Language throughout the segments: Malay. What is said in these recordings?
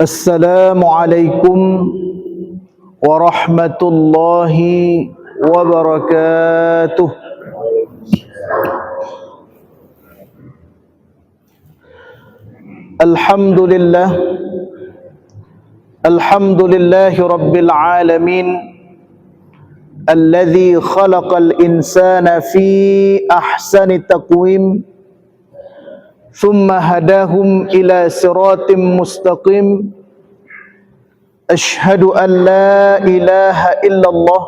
Assalamualaikum warahmatullahi wabarakatuh. Alhamdulillah, alhamdulillahi rabbil alamin, alladzi khalaqal insana fi ahsani taqwim, thumma hadahum ila siratim mustaqim. Ashhadu an la ilaha illallah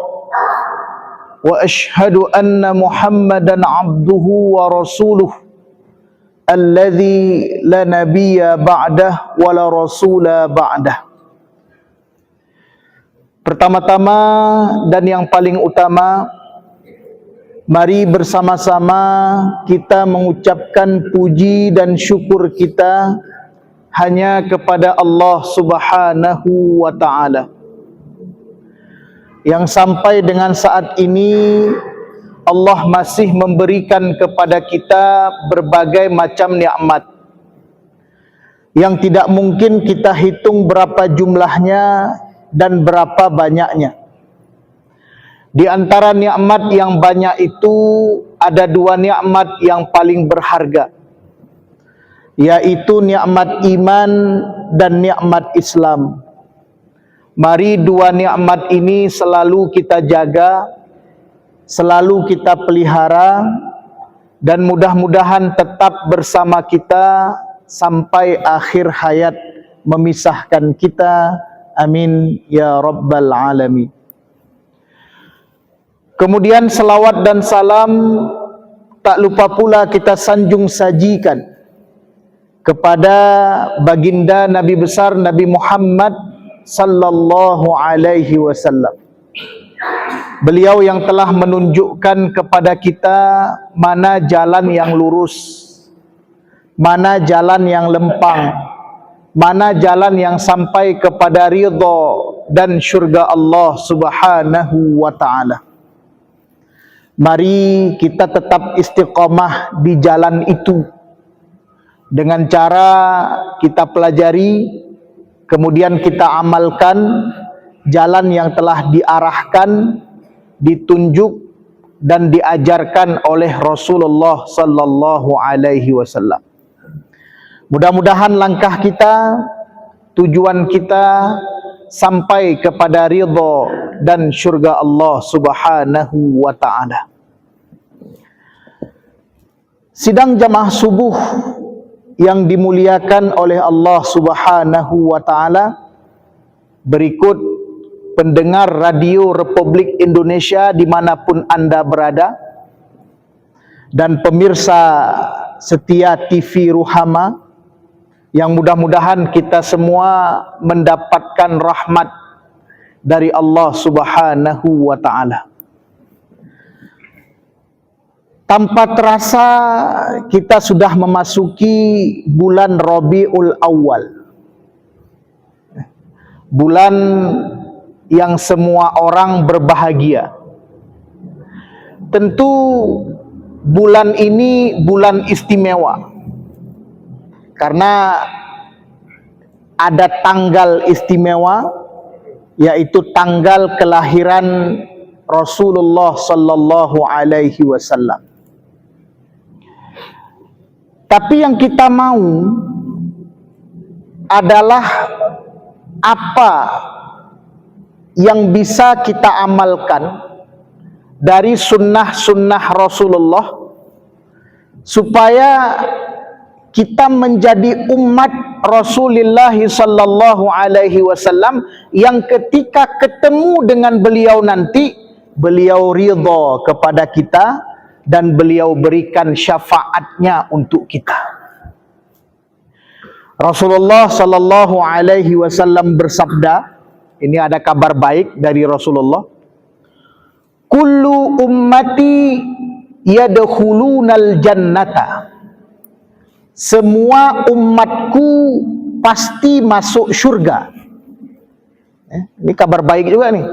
wa ashhadu anna Muhammadan abduhu wa rasuluh alladzi la nabiyya ba'dah wa la rasula ba'dah. Pertama-tama dan yang paling utama, mari bersama-sama kita mengucapkan puji dan syukur kita hanya kepada Allah Subhanahu wa ta'ala, yang sampai dengan saat ini Allah masih memberikan kepada kita berbagai macam nikmat yang tidak mungkin kita hitung berapa jumlahnya dan berapa banyaknya. Di antara nikmat yang banyak itu ada dua nikmat yang paling berharga, yaitu nikmat iman dan nikmat Islam. Mari dua nikmat ini selalu kita jaga, selalu kita pelihara, dan mudah-mudahan tetap bersama kita sampai akhir hayat memisahkan kita. Amin ya rabbal alamin. Kemudian selawat dan salam tak lupa pula kita sanjung sajikan kepada baginda Nabi besar Nabi Muhammad sallallahu alaihi wasallam. Beliau yang telah menunjukkan kepada kita mana jalan yang lurus, mana jalan yang lempang, mana jalan yang sampai kepada ridha dan syurga Allah Subhanahu wa ta'ala. Mari kita tetap istiqamah di jalan itu dengan cara kita pelajari, kemudian kita amalkan jalan yang telah diarahkan, ditunjuk dan diajarkan oleh Rasulullah sallallahu alaihi wasallam. Mudah-mudahan langkah kita, tujuan kita sampai kepada ridha dan syurga Allah Subhanahu wa ta'ala. Sidang jamaah subuh yang dimuliakan oleh Allah Subhanahu wa ta'ala, berikut pendengar Radio Republik Indonesia dimanapun Anda berada, dan pemirsa setia TV Ruhama, yang mudah-mudahan kita semua mendapatkan rahmat dari Allah Subhanahu wa ta'ala. Tanpa terasa kita sudah memasuki bulan Rabiul Awal, bulan yang semua orang berbahagia. Tentu bulan ini bulan istimewa karena ada tanggal istimewa, yaitu tanggal kelahiran Rasulullah sallallahu alaihi wasallam. Tapi yang kita mau adalah apa yang bisa kita amalkan dari sunnah-sunnah Rasulullah supaya kita menjadi umat Rasulullah sallallahu alaihi wasallam yang ketika ketemu dengan beliau nanti, beliau ridha kepada kita dan beliau berikan syafaatnya untuk kita. Rasulullah sallallahu alaihi wasallam bersabda, ini ada kabar baik dari Rasulullah, kullu ummati yadkhulunal jannata, semua umatku pasti masuk syurga. Ini kabar baik juga nih.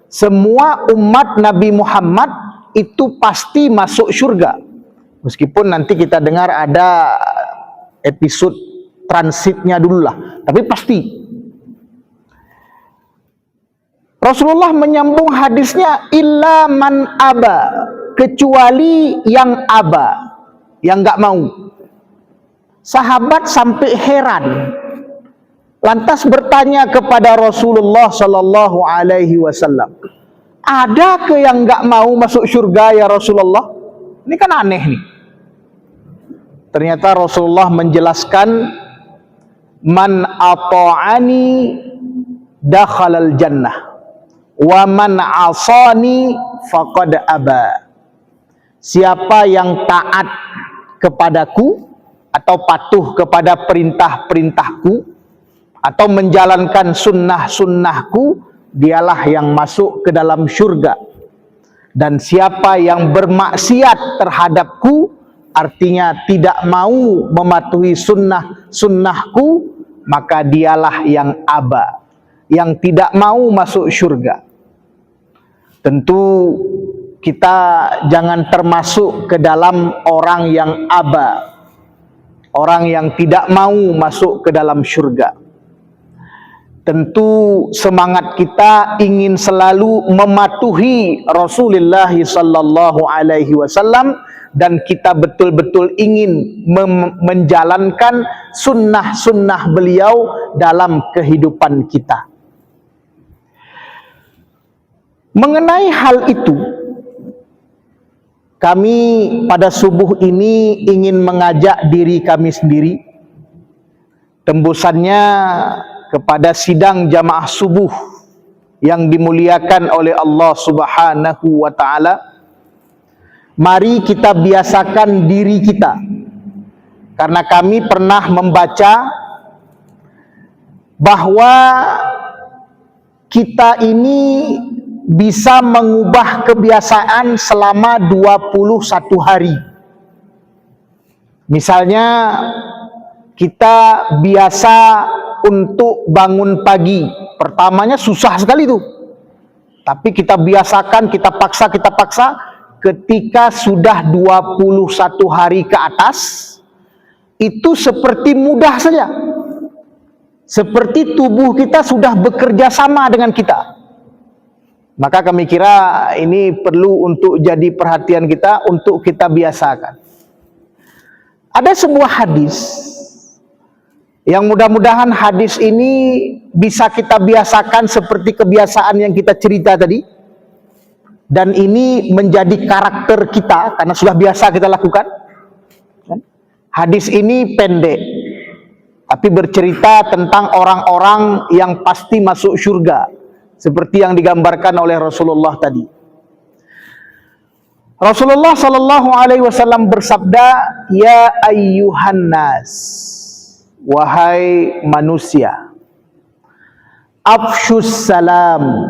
Semua umat Nabi Muhammad itu pasti masuk syurga. Meskipun nanti kita dengar ada episode transitnya dulu lah, tapi pasti Rasulullah menyambung hadisnya, illa man aba, kecuali yang aba, yang enggak mau. Sahabat sampai heran, lantas bertanya kepada Rasulullah sallallahu alaihi wasallam, ada ke yang enggak mau masuk surga ya Rasulullah? Ini kan aneh nih. Ternyata Rasulullah menjelaskan, man ata'ani dakhalal jannah wa man asani faqad aba. Siapa yang taat kepadaku atau patuh kepada perintah-perintahku atau menjalankan sunnah-sunnahku, dialah yang masuk ke dalam syurga. Dan siapa yang bermaksiat terhadapku, artinya tidak mau mematuhi sunnahku, maka dialah yang aba, yang tidak mau masuk syurga. Tentu kita jangan termasuk ke dalam orang yang aba, orang yang tidak mau masuk ke dalam syurga. Tentu semangat kita ingin selalu mematuhi Rasulullah sallallahu alaihi wasallam, dan kita betul-betul ingin menjalankan sunnah-sunnah beliau dalam kehidupan kita. Mengenai hal itu, kami pada subuh ini ingin mengajak diri kami sendiri, tembusannya kepada sidang jamaah subuh yang dimuliakan oleh Allah Subhanahu wa ta'ala. Mari kita biasakan diri kita, karena kami pernah membaca bahwa kita ini bisa mengubah kebiasaan selama 21 hari. Misalnya kita biasa untuk bangun pagi, pertamanya susah sekali tuh, tapi kita biasakan, kita paksa, ketika sudah 21 hari ke atas, itu seperti mudah saja, seperti tubuh kita sudah bekerja sama dengan kita. Maka kami kira ini perlu untuk jadi perhatian kita, untuk kita biasakan. Ada sebuah hadis yang mudah-mudahan hadis ini bisa kita biasakan seperti kebiasaan yang kita cerita tadi, dan ini menjadi karakter kita karena sudah biasa kita lakukan. Hadis ini pendek, tapi bercerita tentang orang-orang yang pasti masuk surga, seperti yang digambarkan oleh Rasulullah tadi. Rasulullah sallallahu alaihi wasallam bersabda, ya ayyuhan nas, wahai manusia, afshus salam,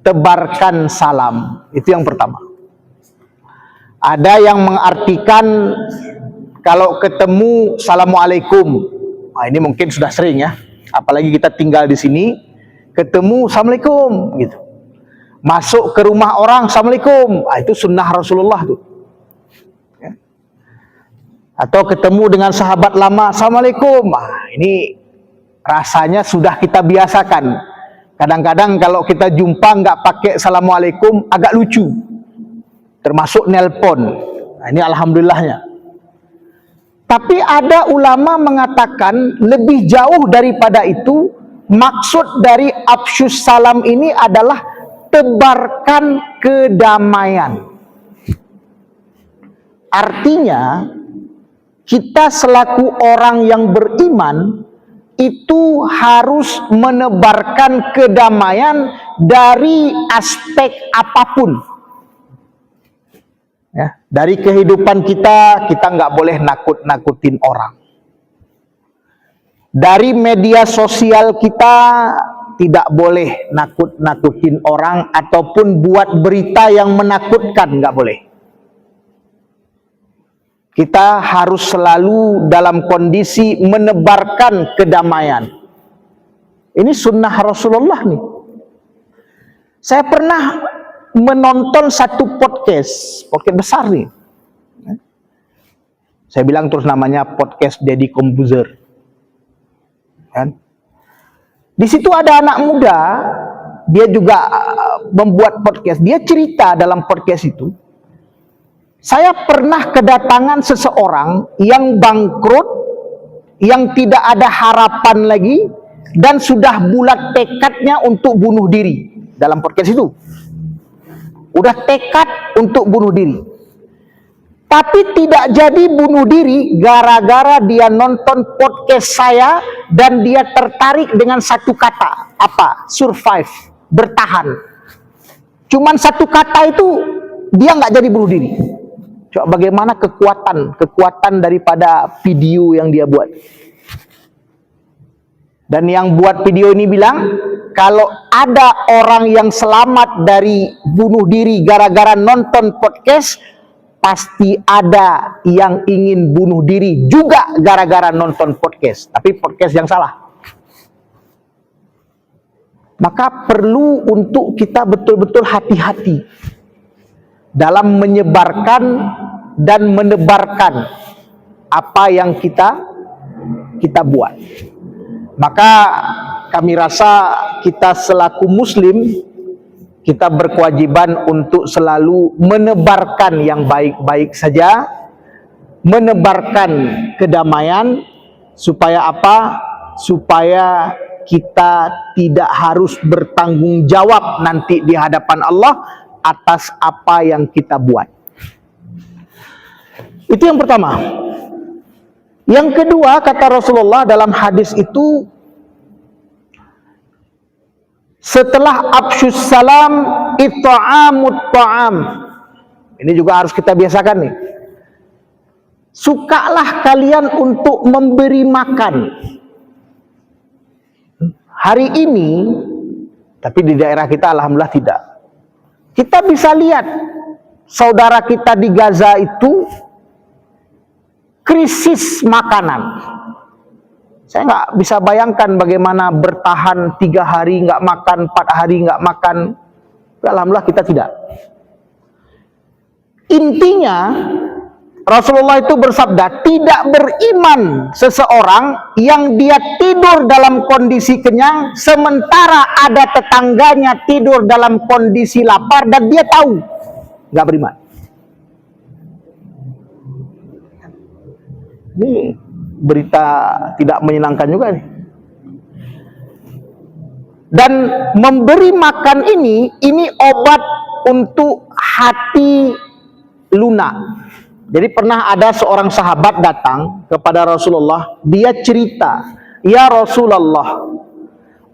tebarkan salam. Itu yang pertama. Ada yang mengartikan kalau ketemu assalamualaikum. Nah, ini mungkin sudah sering ya, apalagi kita tinggal di sini, ketemu assalamualaikum gitu. Masuk ke rumah orang assalamualaikum. Ah, itu sunnah Rasulullah tuh. Ya. Atau ketemu dengan sahabat lama assalamualaikum. Ah, ini rasanya sudah kita biasakan. Kadang-kadang kalau kita jumpa nggak pakai assalamualaikum agak lucu. Termasuk nelpon. Nah, ini alhamdulillahnya. Tapi ada ulama mengatakan lebih jauh daripada itu. Maksud dari afsyus salam ini adalah tebarkan kedamaian. Artinya, kita selaku orang yang beriman itu harus menebarkan kedamaian dari aspek apapun. Ya, dari kehidupan kita nggak boleh nakut-nakutin orang. Dari media sosial kita tidak boleh nakut-nakutin orang ataupun buat berita yang menakutkan, nggak boleh. Kita harus selalu dalam kondisi menebarkan kedamaian. Ini sunnah Rasulullah nih. Saya pernah menonton satu podcast besar nih. Saya bilang terus namanya podcast Deddy Kombuzer. Kan? Di situ ada anak muda dia juga membuat podcast. Dia cerita dalam podcast itu, saya pernah kedatangan seseorang yang bangkrut, yang tidak ada harapan lagi, dan sudah bulat tekadnya untuk bunuh diri. Dalam podcast itu udah tekad untuk bunuh diri, tapi tidak jadi bunuh diri gara-gara dia nonton podcast saya dan dia tertarik dengan satu kata, apa? Survive, bertahan. Cuman satu kata itu dia nggak jadi bunuh diri. Coba bagaimana kekuatan daripada video yang dia buat. Dan yang buat video ini bilang, kalau ada orang yang selamat dari bunuh diri gara-gara nonton podcast, pasti ada yang ingin bunuh diri juga gara-gara nonton podcast, tapi podcast yang salah. Maka perlu untuk kita betul-betul hati-hati dalam menyebarkan dan menebarkan apa yang kita buat. Maka kami rasa kita selaku muslim, kita berkewajiban untuk selalu menebarkan yang baik-baik saja, menebarkan kedamaian, supaya apa? Supaya kita tidak harus bertanggung jawab nanti di hadapan Allah atas apa yang kita buat. Itu yang pertama. Yang kedua, kata Rasulullah dalam hadis itu, setelah afsyus salam it'amut ta'am. Ini juga harus kita biasakan nih. Sukalah kalian untuk memberi makan. Hari ini, tapi di daerah kita alhamdulillah tidak. Kita bisa lihat saudara kita di Gaza itu krisis makanan. Saya nggak bisa bayangkan bagaimana bertahan 3 hari nggak makan, 4 hari nggak makan. Alhamdulillah kita tidak. Intinya Rasulullah itu bersabda, tidak beriman seseorang yang dia tidur dalam kondisi kenyang, sementara ada tetangganya tidur dalam kondisi lapar dan dia tahu. Nggak beriman. Ini berita tidak menyenangkan juga nih. Dan memberi makan ini obat untuk hati lunak. Jadi pernah ada seorang sahabat datang kepada Rasulullah, dia cerita, "Ya Rasulullah,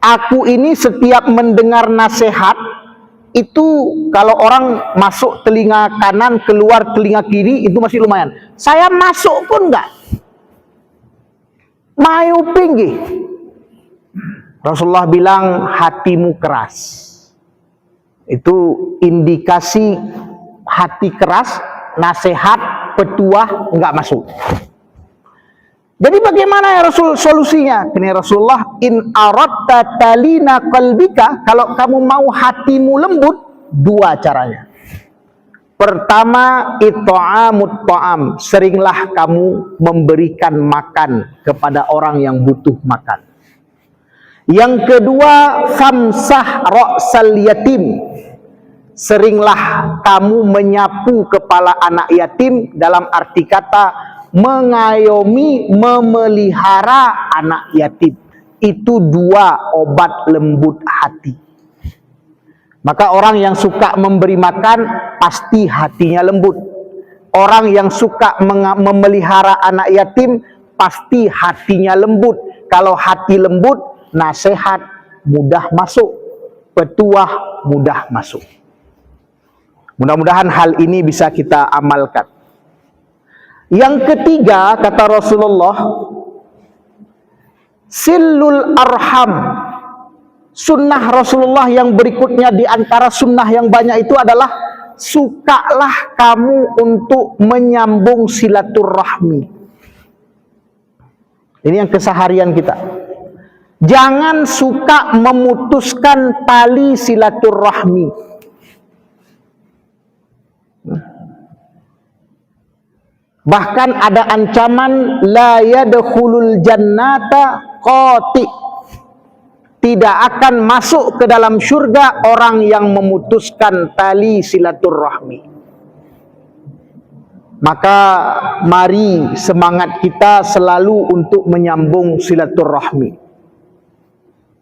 aku ini setiap mendengar nasihat itu kalau orang masuk telinga kanan, keluar telinga kiri itu masih lumayan. Saya masuk pun enggak. Mayu pinggi." Rasulullah bilang, hatimu keras. Itu indikasi hati keras, nasihat, petuah enggak masuk. Jadi bagaimana ya Rasul solusinya? Ini Rasulullah, in aradta talina qalbika, kalau kamu mau hatimu lembut, 2 caranya. Pertama, it'amut ta'am, seringlah kamu memberikan makan kepada orang yang butuh makan. Yang kedua, famsah ra'sal yatim, seringlah kamu menyapu kepala anak yatim, dalam arti kata mengayomi, memelihara anak yatim. Itu 2 obat lembut hati. Maka orang yang suka memberi makan pasti hatinya lembut. Orang yang suka memelihara anak yatim pasti hatinya lembut. Kalau hati lembut, nasihat mudah masuk, petuah mudah masuk. Mudah-mudahan hal ini bisa kita amalkan. Yang ketiga, kata Rasulullah, silul arham. Sunnah Rasulullah yang berikutnya di antara sunnah yang banyak itu adalah sukalah kamu untuk menyambung silaturahmi. Ini yang keseharian kita. Jangan suka memutuskan tali silaturahmi. Bahkan ada ancaman la yadkhulul jannata qati. tidak akan masuk ke dalam syurga orang yang memutuskan tali silaturahmi. Maka mari semangat kita selalu untuk menyambung silaturahmi.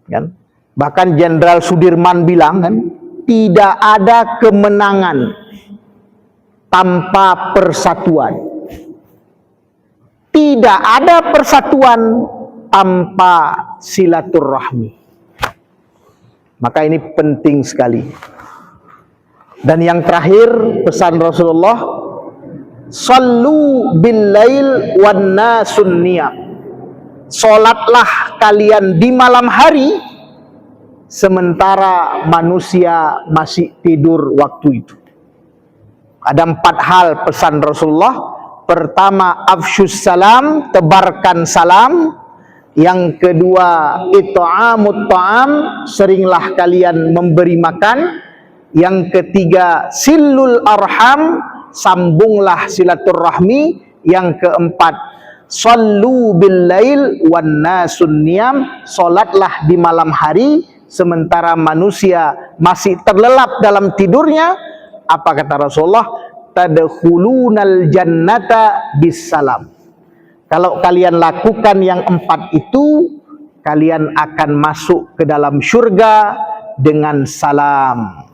Kan? Bahkan Jenderal Sudirman bilang kan, tidak ada kemenangan tanpa persatuan. Tidak ada persatuan tanpa silaturahmi. Maka ini penting sekali. Dan yang terakhir pesan Rasulullah, sallu bil lail wan nasun niyam. Salatlah kalian di malam hari sementara manusia masih tidur waktu itu. Ada 4 hal pesan Rasulullah. Pertama, afsyus salam, tebarkan salam. Yang kedua, it'amut ta'am, seringlah kalian memberi makan. Yang ketiga, silul arham, sambunglah silaturahmi. Yang keempat, sallu bil lail wan nasun niyam, salatlah di malam hari sementara manusia masih terlelap dalam tidurnya. Apa kata Rasulullah? Tadkhulunal jannata bisalam. Kalau kalian lakukan yang 4 itu, kalian akan masuk ke dalam syurga dengan salam.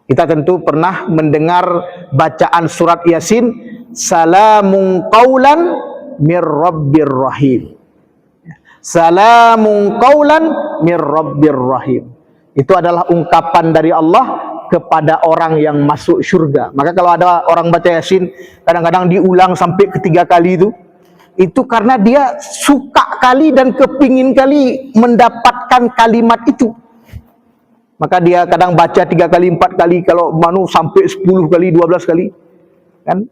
Kita tentu pernah mendengar bacaan surat Yasin, salamun qaulan mir rabbir rahim. Salamun qaulan mir rabbir rahim. Itu adalah ungkapan dari Allah kepada orang yang masuk syurga. Maka kalau ada orang baca Yasin, kadang-kadang diulang sampai ke 3 kali itu karena dia suka kali dan kepingin kali mendapatkan kalimat itu. Maka dia kadang baca 3 kali, 4 kali, kalau manu sampai 10 kali, 12 kali. Kan?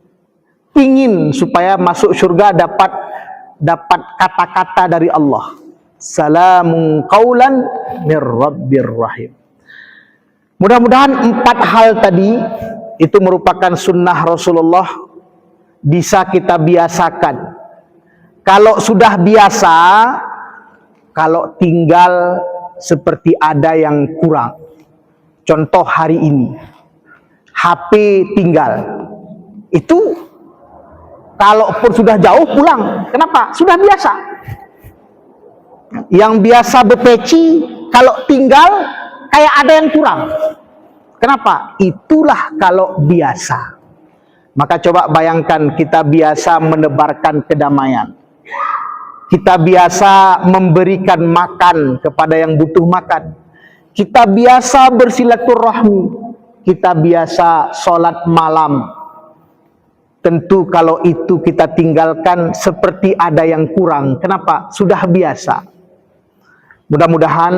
Pingin supaya masuk syurga dapat kata-kata dari Allah. Salamun qaulan mir rabbir rahim. Mudah-mudahan 4 hal tadi itu merupakan sunnah Rasulullah, bisa kita biasakan. Kalau sudah biasa, kalau tinggal seperti ada yang kurang. Contoh hari ini, HP tinggal. Itu kalaupun sudah jauh pulang. Kenapa? Sudah biasa. Yang biasa berpeci, kalau tinggal kayak ada yang kurang. Kenapa? Itulah kalau biasa. Maka coba bayangkan kita biasa menebarkan kedamaian. Kita biasa memberikan makan kepada yang butuh makan. Kita biasa bersilaturahmi. Kita biasa sholat malam. Tentu kalau itu kita tinggalkan seperti ada yang kurang. Kenapa? Sudah biasa. Mudah-mudahan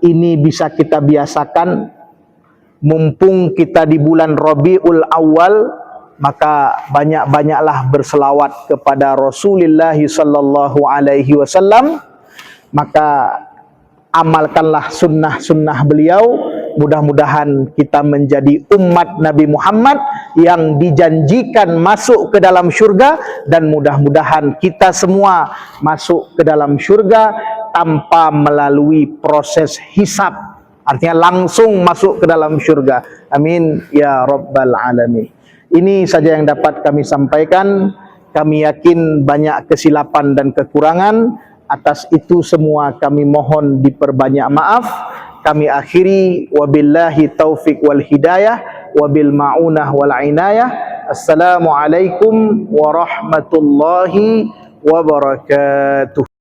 ini bisa kita biasakan. Mumpung kita di bulan Rabiul Awal, maka banyak-banyaklah berselawat kepada Rasulullah sallallahu alaihi wasallam. Maka amalkanlah sunnah-sunnah beliau. Mudah-mudahan kita menjadi umat Nabi Muhammad yang dijanjikan masuk ke dalam syurga, dan mudah-mudahan kita semua masuk ke dalam syurga tanpa melalui proses hisab. Artinya langsung masuk ke dalam syurga. Amin ya rabbal alamin. Ini saja yang dapat kami sampaikan. Kami yakin banyak kesilapan dan kekurangan. Atas itu semua kami mohon diperbanyak maaf. Kami akhiri, wabillahi taufiq wal hidayah, wabil ma'unah wal inayah. Assalamualaikum warahmatullahi wabarakatuh.